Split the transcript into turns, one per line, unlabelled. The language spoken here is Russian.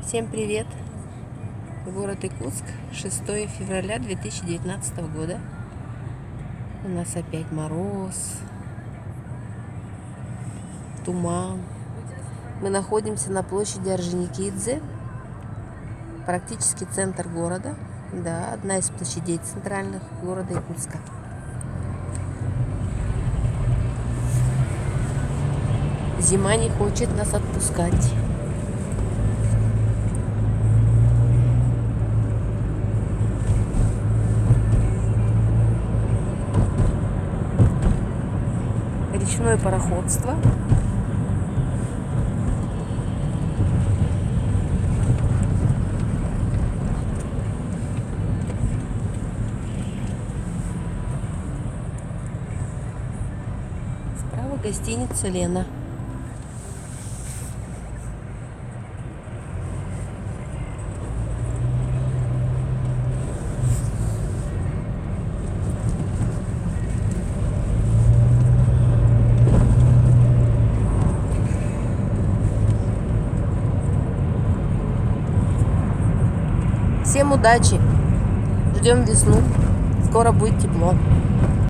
Всем привет! Город Якутск, 6 февраля 2019 года. У нас опять мороз, туман. Мы находимся на площади Орджоникидзе, практически центр города. Да, одна из площадей центральных города Якутска. Зима не хочет нас отпускать. Речное пароходство. Справа гостиница Лена. Всем удачи! Ждем весну. Скоро будет тепло.